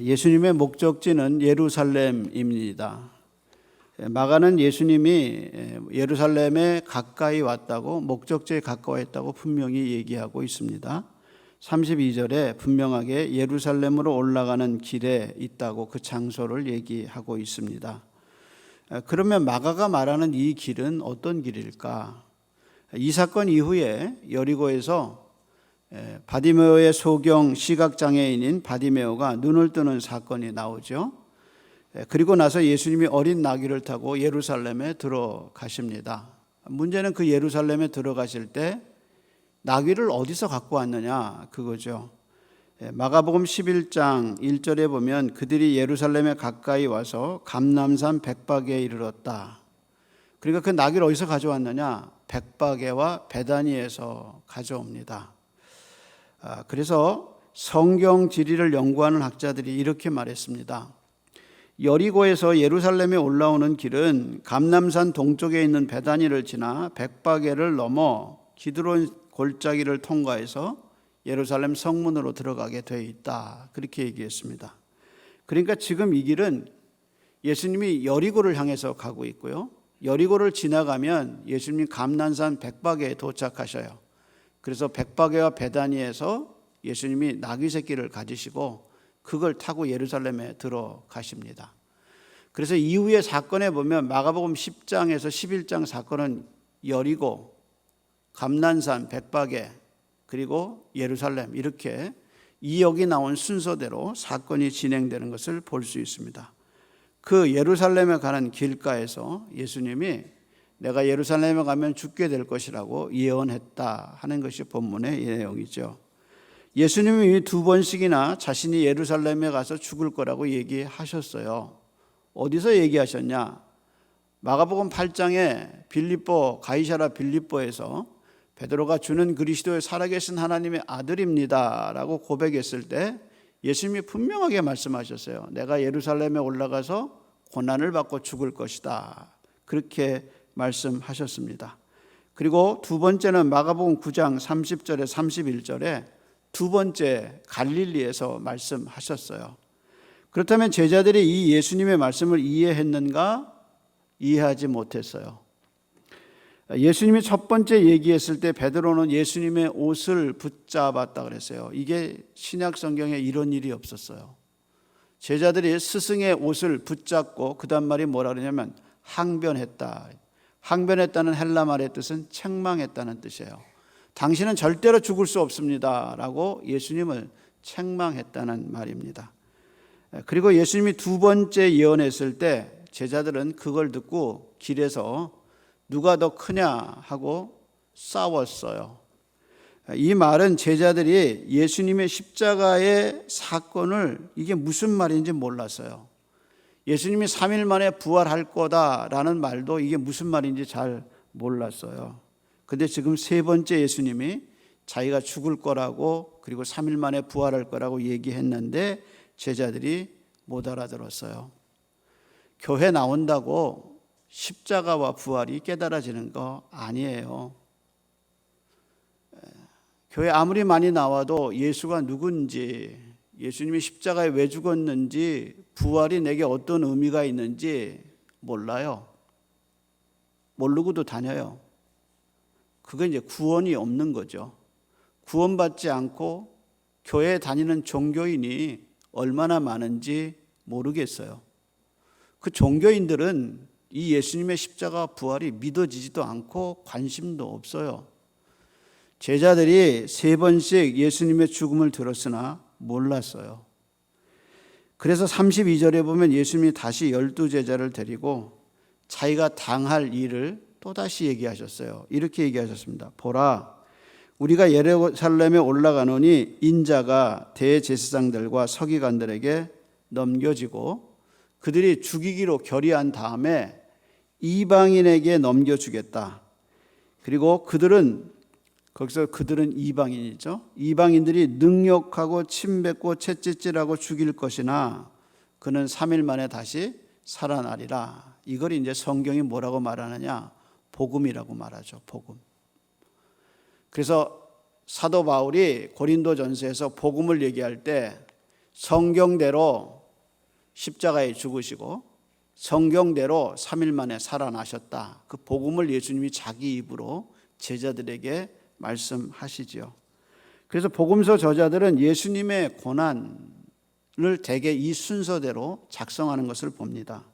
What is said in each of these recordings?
예수님의 목적지는 예루살렘입니다. 마가는 예수님이 예루살렘에 가까이 왔다고, 목적지에 가까워했다고 분명히 얘기하고 있습니다. 32절에 분명하게 예루살렘으로 올라가는 길에 있다고 그 장소를 얘기하고 있습니다. 그러면 마가가 말하는 이 길은 어떤 길일까? 이 사건 이후에 여리고에서 바디메오의 소경 시각장애인인 바디메오가 눈을 뜨는 사건이 나오죠. 그리고 나서 예수님이 어린 나귀를 타고 예루살렘에 들어가십니다. 문제는 그 예루살렘에 들어가실 때 나귀를 어디서 갖고 왔느냐 그거죠. 마가복음 11장 1절에 보면 그들이 예루살렘에 가까이 와서 감람산 백박에 이르렀다. 그러니까 그 나귀를 어디서 가져왔느냐? 백박에와 베다니에서 가져옵니다. 그래서 성경 지리를 연구하는 학자들이 이렇게 말했습니다. 여리고에서 예루살렘에 올라오는 길은 감람산 동쪽에 있는 베다니를 지나 백박에를 넘어 기드론 골짜기를 통과해서 예루살렘 성문으로 들어가게 되어 있다. 그렇게 얘기했습니다. 그러니까 지금 이 길은 예수님이 여리고를 향해서 가고 있고요. 여리고를 지나가면 예수님이 감람산 백박에에 도착하셔요. 그래서 백박에와 베다니에서 예수님이 나귀 새끼를 가지시고 그걸 타고 예루살렘에 들어가십니다. 그래서 이후의 사건에 보면 마가복음 10장에서 11장 사건은 여리고, 감람산, 백박에, 그리고 예루살렘 이렇게 이역이 나온 순서대로 사건이 진행되는 것을 볼 수 있습니다. 그 예루살렘에 가는 길가에서 예수님이 내가 예루살렘에 가면 죽게 될 것이라고 예언했다 하는 것이 본문의 내용이죠. 예수님이 2번씩이나 자신이 예루살렘에 가서 죽을 거라고 얘기하셨어요. 어디서 얘기하셨냐? 마가복음 8장에 빌립보, 가이사랴 빌립보에서 베드로가 주는 그리스도의 살아계신 하나님의 아들입니다 라고 고백했을 때 예수님이 분명하게 말씀하셨어요. 내가 예루살렘에 올라가서 고난을 받고 죽을 것이다. 그렇게 말씀하셨습니다. 그리고 두 번째는 마가복음 9장 30절에 31절에 두 번째 갈릴리에서 말씀하셨어요. 그렇다면 제자들이 이 예수님의 말씀을 이해했는가? 이해하지 못했어요. 예수님이 첫 번째 얘기했을 때 베드로는 예수님의 옷을 붙잡았다 그랬어요. 이게 신약 성경에 이런 일이 없었어요. 제자들이 스승의 옷을 붙잡고 그 다음 말이 뭐라 그러냐면 항변했다. 항변했다는 헬라 말의 뜻은 책망했다는 뜻이에요. 당신은 절대로 죽을 수 없습니다 라고 예수님을 책망했다는 말입니다. 그리고 예수님이 두 번째 예언했을 때 제자들은 그걸 듣고 길에서 누가 더 크냐 하고 싸웠어요. 이 말은 제자들이 예수님의 십자가의 사건을 이게 무슨 말인지 몰랐어요. 예수님이 3일 만에 부활할 거다라는 말도 이게 무슨 말인지 잘 몰랐어요. 근데 지금 세 번째 예수님이 자기가 죽을 거라고 그리고 3일 만에 부활할 거라고 얘기했는데 제자들이 못 알아들었어요. 교회 나온다고 십자가와 부활이 깨달아지는 거 아니에요. 교회 아무리 많이 나와도 예수가 누군지, 예수님이 십자가에 왜 죽었는지, 부활이 내게 어떤 의미가 있는지 몰라요. 모르고도 다녀요. 그게 이제 구원이 없는 거죠. 구원받지 않고 교회에 다니는 종교인이 얼마나 많은지 모르겠어요. 그 종교인들은 이 예수님의 십자가 부활이 믿어지지도 않고 관심도 없어요. 제자들이 세 번씩 예수님의 죽음을 들었으나 몰랐어요. 그래서 32절에 보면 예수님이 다시 12제자를 데리고 자기가 당할 일을 또다시 얘기하셨어요. 이렇게 얘기하셨습니다. 보라, 우리가 예루살렘에 올라가노니 인자가 대제사장들과 서기관들에게 넘겨지고 그들이 죽이기로 결의한 다음에 이방인에게 넘겨주겠다. 그리고 거기서 그들은 이방인이죠. 이방인들이 능욕하고 침뱉고 채찍질하고 죽일 것이나 그는 3일 만에 다시 살아나리라. 이걸 이제 성경이 뭐라고 말하느냐? 복음이라고 말하죠. 복음. 그래서 사도 바울이 고린도전서에서 복음을 얘기할 때 성경대로 십자가에 죽으시고 성경대로 3일 만에 살아나셨다. 그 복음을 예수님이 자기 입으로 제자들에게 말씀하시지요. 그래서 복음서 저자들은 예수님의 고난을 대개 이 순서대로 작성하는 것을 봅니다.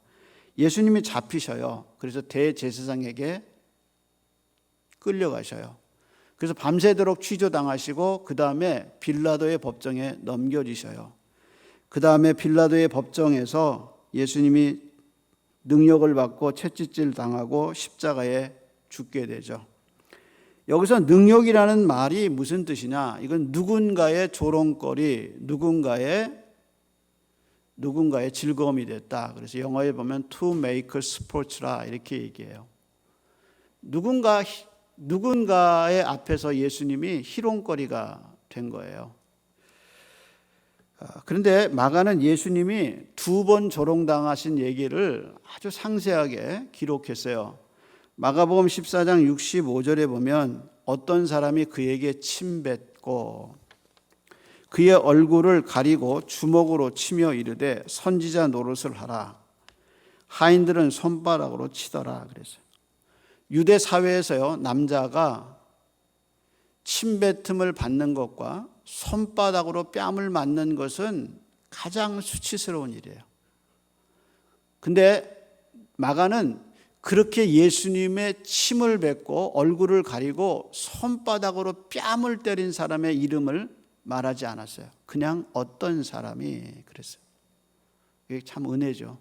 예수님이 잡히셔요. 그래서 대제사장에게 끌려가셔요. 그래서 밤새도록 취조당하시고 그 다음에 빌라도의 법정에 넘겨지셔요. 그 다음에 빌라도의 법정에서 예수님이 능력을 받고 채찍질 당하고 십자가에 죽게 되죠. 여기서 능력이라는 말이 무슨 뜻이냐? 이건 누군가의 조롱거리, 누군가의 즐거움이 됐다. 그래서 영어에 보면 to make sports라 이렇게 얘기해요. 누군가의 앞에서 예수님이 희롱거리가 된 거예요. 그런데 마가는 예수님이 2번 조롱당하신 얘기를 아주 상세하게 기록했어요. 마가복음 14장 65절에 보면 어떤 사람이 그에게 침뱉고 그의 얼굴을 가리고 주먹으로 치며 이르되 선지자 노릇을 하라. 하인들은 손바닥으로 치더라 그랬어요. 유대 사회에서요, 남자가 침뱉음을 받는 것과 손바닥으로 뺨을 맞는 것은 가장 수치스러운 일이에요. 근데 마가는 그렇게 예수님의 침을 뱉고 얼굴을 가리고 손바닥으로 뺨을 때린 사람의 이름을 말하지 않았어요. 그냥 어떤 사람이 그랬어요. 이게 참 은혜죠.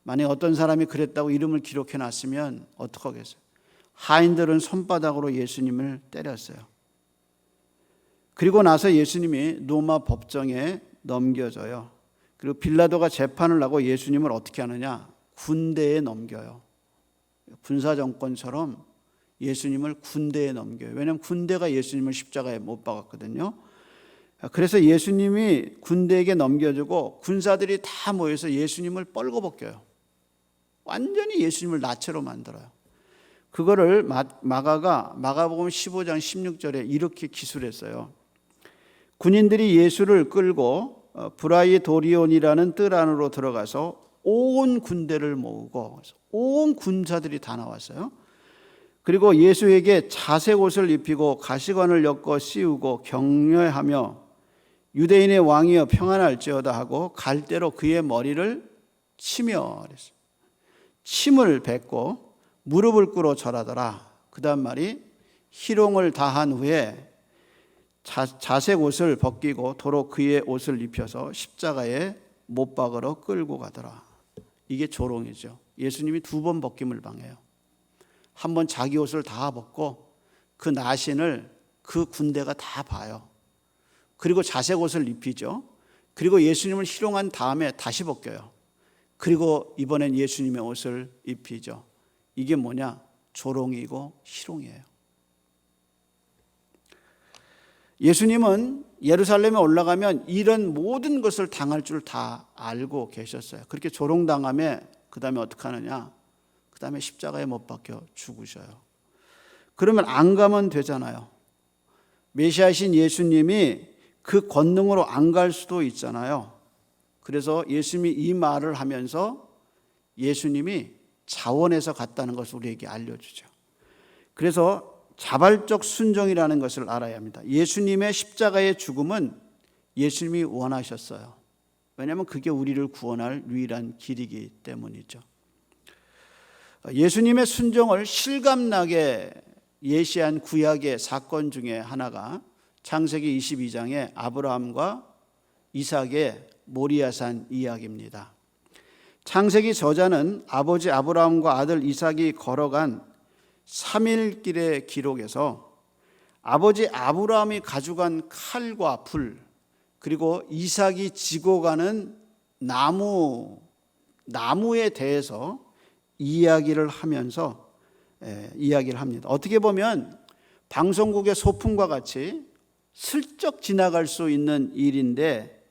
만약 어떤 사람이 그랬다고 이름을 기록해 놨으면 어떡하겠어요. 하인들은 손바닥으로 예수님을 때렸어요. 그리고 나서 예수님이 로마 법정에 넘겨져요. 그리고 빌라도가 재판을 하고 예수님을 어떻게 하느냐? 군대에 넘겨요. 군사정권처럼 예수님을 군대에 넘겨요. 왜냐하면 군대가 예수님을 십자가에 못 박았거든요. 그래서 예수님이 군대에게 넘겨주고 군사들이 다 모여서 예수님을 뻘거벗겨요. 완전히 예수님을 나체로 만들어요. 그거를 마가가 마가복음 15장 16절에 이렇게 기술했어요. 군인들이 예수를 끌고 브라이도리온이라는 뜰 안으로 들어가서 온 군대를 모으고 온 군사들이 다 나왔어요. 그리고 예수에게 자색 옷을 입히고 가시관을 엮어 씌우고 격려하며 유대인의 왕이여 평안할지어다 하고 갈대로 그의 머리를 치며 그랬어요. 침을 뱉고 무릎을 꿇어 절하더라. 그 다음 말이 희롱을 다한 후에 자색 옷을 벗기고 도로 그의 옷을 입혀서 십자가에 못 박으러 끌고 가더라. 이게 조롱이죠. 예수님이 2번 벗김을 당해요. 한 번 자기 옷을 다 벗고 그 나신을 그 군대가 다 봐요. 그리고 자색 옷을 입히죠. 그리고 예수님을 희롱한 다음에 다시 벗겨요. 그리고 이번엔 예수님의 옷을 입히죠. 이게 뭐냐? 조롱이고 희롱이에요. 예수님은 예루살렘에 올라가면 이런 모든 것을 당할 줄 다 알고 계셨어요. 그렇게 조롱당함에 그 다음에 어떻게 하느냐? 그 다음에 십자가에 못 박혀 죽으셔요. 그러면 안 가면 되잖아요. 메시아이신 예수님이 그 권능으로 안 갈 수도 있잖아요. 그래서 예수님이 이 말을 하면서 예수님이 자원해서 갔다는 것을 우리에게 알려주죠. 그래서 자발적 순종이라는 것을 알아야 합니다. 예수님의 십자가의 죽음은 예수님이 원하셨어요. 왜냐하면 그게 우리를 구원할 유일한 길이기 때문이죠. 예수님의 순종을 실감나게 예시한 구약의 사건 중에 하나가 창세기 22장의 아브라함과 이삭의 모리아산 이야기입니다. 창세기 저자는 아버지 아브라함과 아들 이삭이 걸어간 3일 길의 기록에서 아버지 아브라함이 가져간 칼과 불, 그리고 이삭이 지고 가는 나무에 대해서 이야기를 하면서 이야기를 합니다. 어떻게 보면 방송국의 소품과 같이 슬쩍 지나갈 수 있는 일인데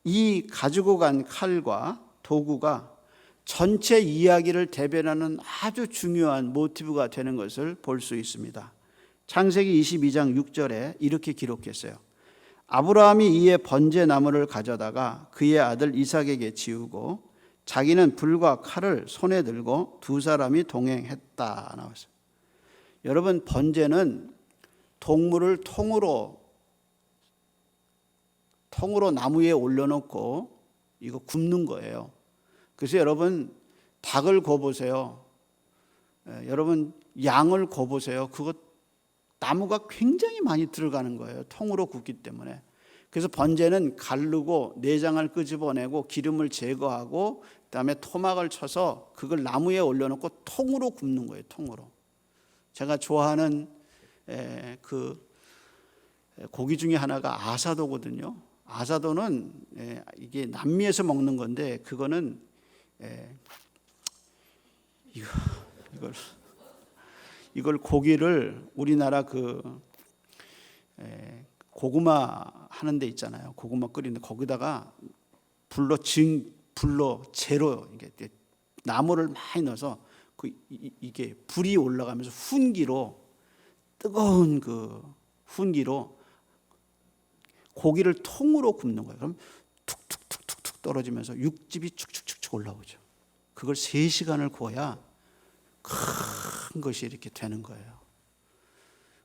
이 가지고 간 칼과 도구가 전체 이야기를 대변하는 아주 중요한 모티브가 되는 것을 볼 수 있습니다. 창세기 22장 6절에 이렇게 기록했어요. 아브라함이 이에 번제 나무를 가져다가 그의 아들 이삭에게 지우고 자기는 불과 칼을 손에 들고 두 사람이 동행했다 나왔어요. 여러분, 번제는 동물을 통으로 나무에 올려놓고 이거 굽는 거예요. 그래서 여러분, 닭을 구워보세요. 여러분, 양을 구워보세요. 그거 나무가 굉장히 많이 들어가는 거예요. 통으로 굽기 때문에. 그래서 번제는 가르고 내장을 끄집어내고 기름을 제거하고 그다음에 토막을 쳐서 그걸 나무에 올려놓고 통으로 굽는 거예요. 통으로. 제가 좋아하는 그 고기 중에 하나가 아사도거든요. 아사도는 이게 남미에서 먹는 건데 그거는 이걸 고기를 우리나라 그 고구마 하는 데 있잖아요. 고구마 끓이는데 거기다가 불로 재로 이게 나무를 많이 넣어서 이게 불이 올라가면서 훈기로 뜨거운 그 훈기로 고기를 통으로 굽는 거예요. 그럼 툭툭툭툭툭 떨어지면서 육즙이 축축축축 올라오죠. 그걸 3시간을 구워야 큰 것이 이렇게 되는 거예요.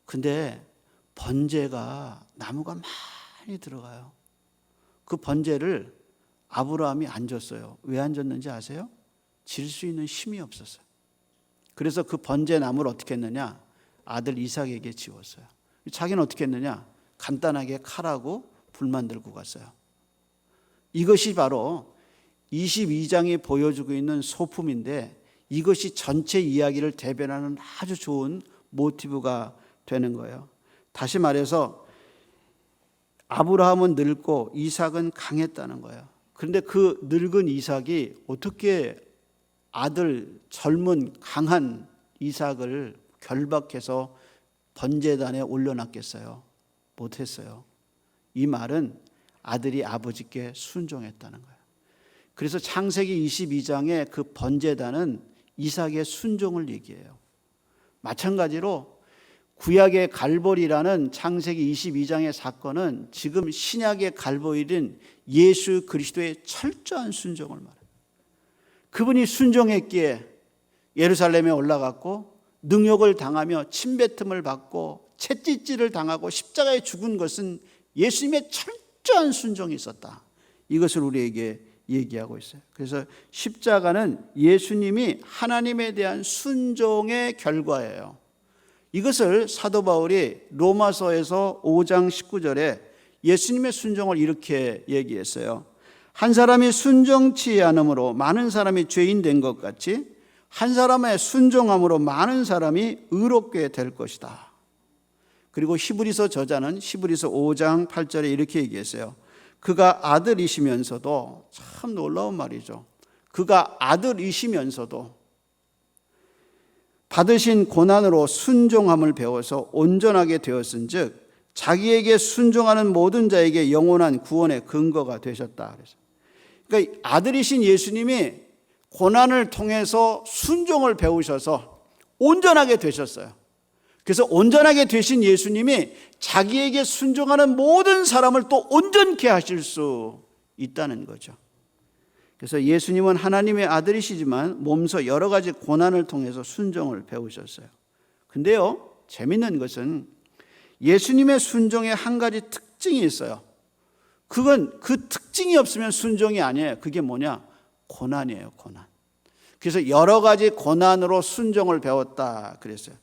근데 번제가 나무가 많이 들어가요. 그 번제를 아브라함이 안 줬어요. 왜 안 줬는지 아세요? 질 수 있는 힘이 없었어요. 그래서 그 번제 나무를 어떻게 했느냐? 아들 이삭에게 지웠어요. 자기는 어떻게 했느냐? 간단하게 칼하고 불만 들고 갔어요. 이것이 바로 22장이 보여주고 있는 소품인데 이것이 전체 이야기를 대변하는 아주 좋은 모티브가 되는 거예요. 다시 말해서 아브라함은 늙고 이삭은 강했다는 거예요. 그런데 그 늙은 이삭이 어떻게 아들 젊은 강한 이삭을 결박해서 번제단에 올려놨겠어요? 못했어요. 이 말은 아들이 아버지께 순종했다는 거예요. 그래서 창세기 22장의 그 번제단은 이삭의 순종을 얘기해요. 마찬가지로 구약의 갈보리라는 창세기 22장의 사건은 지금 신약의 갈보리인 예수 그리스도의 철저한 순종을 말해요. 그분이 순종했기에 예루살렘에 올라갔고 능욕을 당하며 침뱉음을 받고 채찍질을 당하고 십자가에 죽은 것은 예수님의 철저한 순종이 있었다. 이것을 우리에게 얘기하고 있어요. 그래서 십자가는 예수님이 하나님에 대한 순종의 결과예요. 이것을 사도 바울이 로마서에서 5장 19절에 예수님의 순종을 이렇게 얘기했어요. 한 사람이 순종치 않음으로 많은 사람이 죄인 된 것 같이 한 사람의 순종함으로 많은 사람이 의롭게 될 것이다. 그리고 히브리서 저자는 히브리서 5장 8절에 이렇게 얘기했어요. 그가 아들이시면서도, 참 놀라운 말이죠. 그가 아들이시면서도 받으신 고난으로 순종함을 배워서 온전하게 되었은즉 자기에게 순종하는 모든 자에게 영원한 구원의 근거가 되셨다. 그러니까 아들이신 예수님이 고난을 통해서 순종을 배우셔서 온전하게 되셨어요. 그래서 온전하게 되신 예수님이 자기에게 순종하는 모든 사람을 또 온전케 하실 수 있다는 거죠. 그래서 예수님은 하나님의 아들이시지만 몸소 여러 가지 고난을 통해서 순종을 배우셨어요. 근데요, 재밌는 것은 예수님의 순종에 한 가지 특징이 있어요. 그건 그 특징이 없으면 순종이 아니에요. 그게 뭐냐? 고난이에요, 고난. 그래서 여러 가지 고난으로 순종을 배웠다 그랬어요.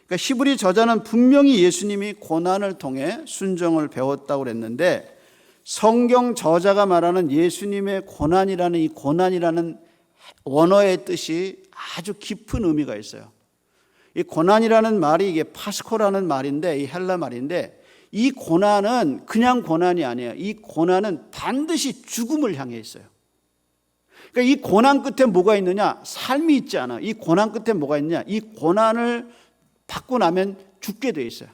그러니까 히브리 저자는 분명히 예수님이 고난을 통해 순종을 배웠다고 그랬는데 성경 저자가 말하는 예수님의 고난이라는 이 고난이라는 원어의 뜻이 아주 깊은 의미가 있어요. 이 고난이라는 말이 이게 파스코라는 말인데 이 헬라 말인데 이 고난은 그냥 고난이 아니에요. 이 고난은 반드시 죽음을 향해 있어요. 그러니까 이 고난 끝에 뭐가 있느냐? 삶이 있지 않아. 이 고난 끝에 뭐가 있느냐? 이 고난을 받고 나면 죽게 돼 있어요.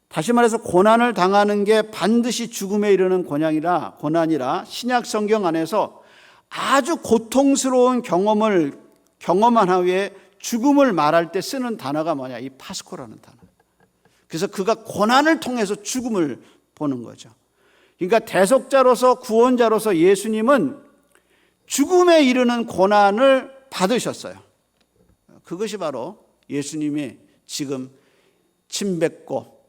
다시 말해서 고난을 당하는 게 반드시 죽음에 이르는 고난이라 신약 성경 안에서 아주 고통스러운 경험을 경험한 후에 죽음을 말할 때 쓰는 단어가 뭐냐? 이 파스코라는 단어. 그래서 그가 고난을 통해서 죽음을 보는 거죠. 그러니까 대속자로서 구원자로서 예수님은 죽음에 이르는 고난을 받으셨어요. 그것이 바로 예수님이 지금 침뱉고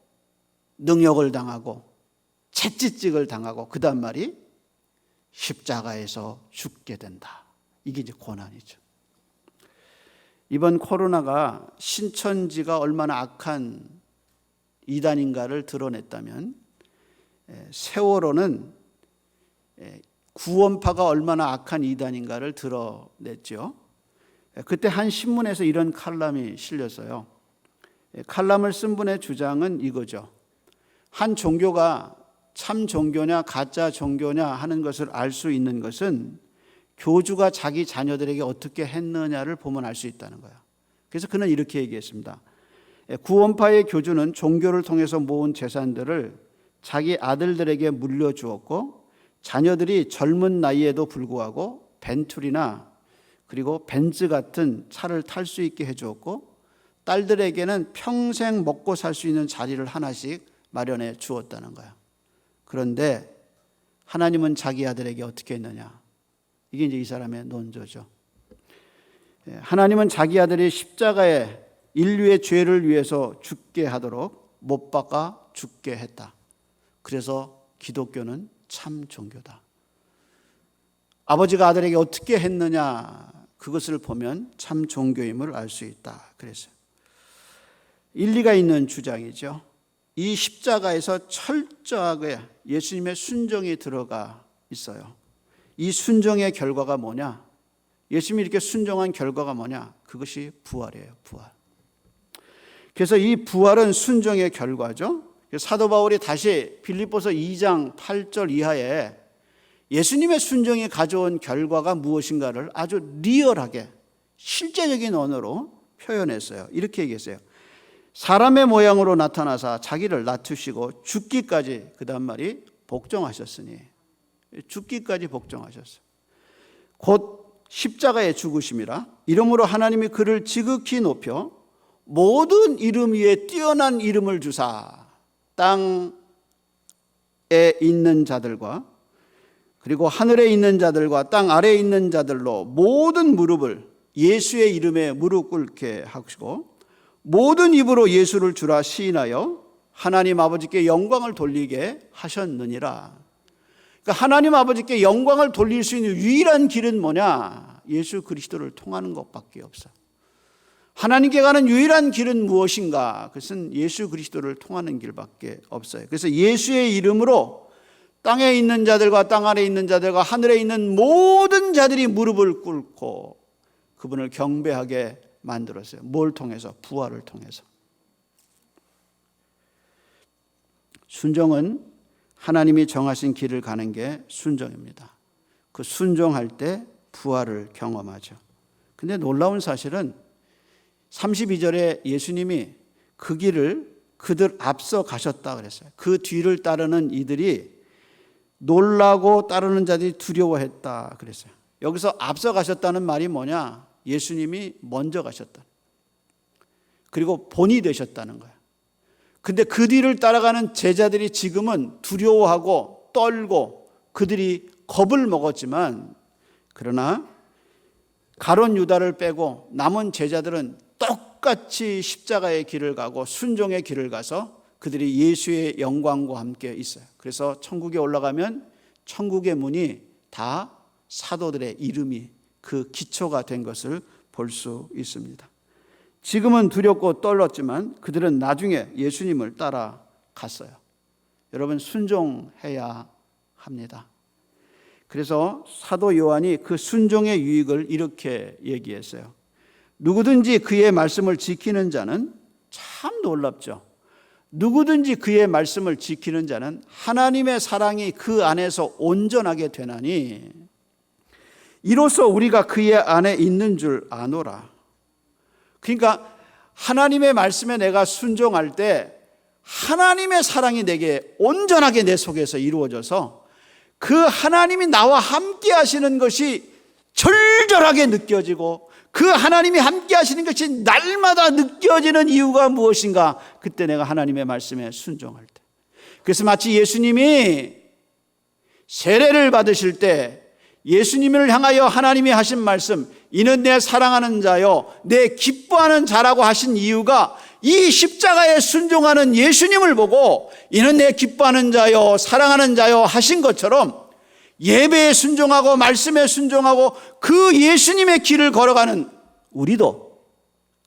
능욕을 당하고 채찍질을 당하고 그 다음 말이 십자가에서 죽게 된다. 이게 이제 고난이죠. 이번 코로나가 신천지가 얼마나 악한 이단인가를 드러냈다면 세월호는 구원파가 얼마나 악한 이단인가를 드러냈죠. 그때 한 신문에서 이런 칼럼이 실렸어요. 칼럼을 쓴 분의 주장은 이거죠. 한 종교가 참 종교냐 가짜 종교냐 하는 것을 알 수 있는 것은 교주가 자기 자녀들에게 어떻게 했느냐를 보면 알 수 있다는 거예요. 그래서 그는 이렇게 얘기했습니다. 구원파의 교주는 종교를 통해서 모은 재산들을 자기 아들들에게 물려주었고 자녀들이 젊은 나이에도 불구하고 벤투리나 그리고 벤츠 같은 차를 탈 수 있게 해주었고 딸들에게는 평생 먹고 살 수 있는 자리를 하나씩 마련해 주었다는 거예요. 그런데 하나님은 자기 아들에게 어떻게 했느냐? 이게 이제 이 사람의 논조죠. 하나님은 자기 아들이 십자가에 인류의 죄를 위해서 죽게 하도록 못 박아 죽게 했다. 그래서 기독교는 참 종교다. 아버지가 아들에게 어떻게 했느냐 그것을 보면 참 종교임을 알 수 있다. 그랬어요. 일리가 있는 주장이죠. 이 십자가에서 철저하게 예수님의 순종이 들어가 있어요. 이 순종의 결과가 뭐냐? 예수님이 이렇게 순종한 결과가 뭐냐? 그것이 부활이에요. 부활. 그래서 이 부활은 순종의 결과죠. 사도 바울이 다시 빌립보서 2장 8절 이하에 예수님의 순종이 가져온 결과가 무엇인가를 아주 리얼하게 실제적인 언어로 표현했어요. 이렇게 얘기했어요. 사람의 모양으로 나타나사 자기를 낮추시고 죽기까지, 그 다음 말이 복종하셨으니, 죽기까지 복종하셨어요. 곧 십자가에 죽으심이라. 이러므로 하나님이 그를 지극히 높여 모든 이름 위에 뛰어난 이름을 주사 땅에 있는 자들과 그리고 하늘에 있는 자들과 땅 아래에 있는 자들로 모든 무릎을 예수의 이름에 무릎 꿇게 하시고 모든 입으로 예수를 주라 시인하여 하나님 아버지께 영광을 돌리게 하셨느니라. 그러니까 하나님 아버지께 영광을 돌릴 수 있는 유일한 길은 뭐냐? 예수 그리스도를 통하는 것밖에 없어. 하나님께 가는 유일한 길은 무엇인가? 그것은 예수 그리스도를 통하는 길밖에 없어요. 그래서 예수의 이름으로 땅에 있는 자들과 땅 아래에 있는 자들과 하늘에 있는 모든 자들이 무릎을 꿇고 그분을 경배하게 만들었어요. 뭘 통해서? 부활을 통해서. 순종은 하나님이 정하신 길을 가는 게 순종입니다. 그 순종할 때 부활을 경험하죠. 근데 놀라운 사실은 32절에 예수님이 그 길을 그들 앞서 가셨다 그랬어요. 그 뒤를 따르는 이들이 놀라고 따르는 자들이 두려워했다 그랬어요. 여기서 앞서 가셨다는 말이 뭐냐? 예수님이 먼저 가셨다. 그리고 본이 되셨다는 거예요. 근데 그 뒤를 따라가는 제자들이 지금은 두려워하고 떨고 그들이 겁을 먹었지만 그러나 가룟 유다를 빼고 남은 제자들은 똑같이 십자가의 길을 가고 순종의 길을 가서 그들이 예수의 영광과 함께 있어요. 그래서 천국에 올라가면 천국의 문이 다 사도들의 이름이 그 기초가 된 것을 볼 수 있습니다. 지금은 두렵고 떨렸지만 그들은 나중에 예수님을 따라갔어요. 여러분 순종해야 합니다. 그래서 사도 요한이 그 순종의 유익을 이렇게 얘기했어요. 누구든지 그의 말씀을 지키는 자는 참 놀랍죠. 누구든지 그의 말씀을 지키는 자는 하나님의 사랑이 그 안에서 온전하게 되나니 이로써 우리가 그의 안에 있는 줄 아노라. 그러니까 하나님의 말씀에 내가 순종할 때 하나님의 사랑이 내게 온전하게 내 속에서 이루어져서 그 하나님이 나와 함께 하시는 것이 절절하게 느껴지고 그 하나님이 함께 하시는 것이 날마다 느껴지는 이유가 무엇인가? 그때 내가 하나님의 말씀에 순종할 때. 그래서 마치 예수님이 세례를 받으실 때 예수님을 향하여 하나님이 하신 말씀, 이는 내 사랑하는 자요 내 기뻐하는 자라고 하신 이유가 이 십자가에 순종하는 예수님을 보고 이는 내 기뻐하는 자요 사랑하는 자요 하신 것처럼 예배에 순종하고 말씀에 순종하고 그 예수님의 길을 걸어가는 우리도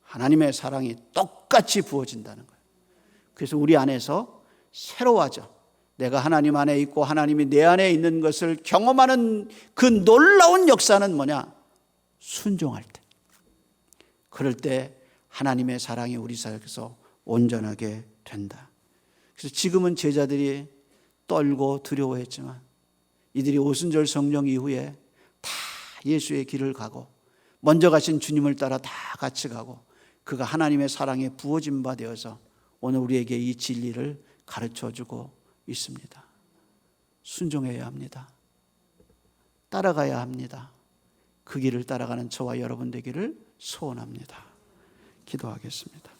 하나님의 사랑이 똑같이 부어진다는 거예요. 그래서 우리 안에서 새로워져. 내가 하나님 안에 있고 하나님이 내 안에 있는 것을 경험하는 그 놀라운 역사는 뭐냐? 순종할 때. 그럴 때 하나님의 사랑이 우리 속에서 온전하게 된다. 그래서 지금은 제자들이 떨고 두려워했지만 이들이 오순절 성령 이후에 다 예수의 길을 가고 먼저 가신 주님을 따라 다 같이 가고 그가 하나님의 사랑에 부어진 바 되어서 오늘 우리에게 이 진리를 가르쳐주고 있습니다. 순종해야 합니다. 따라가야 합니다. 그 길을 따라가는 저와 여러분 되기를 소원합니다. 기도하겠습니다.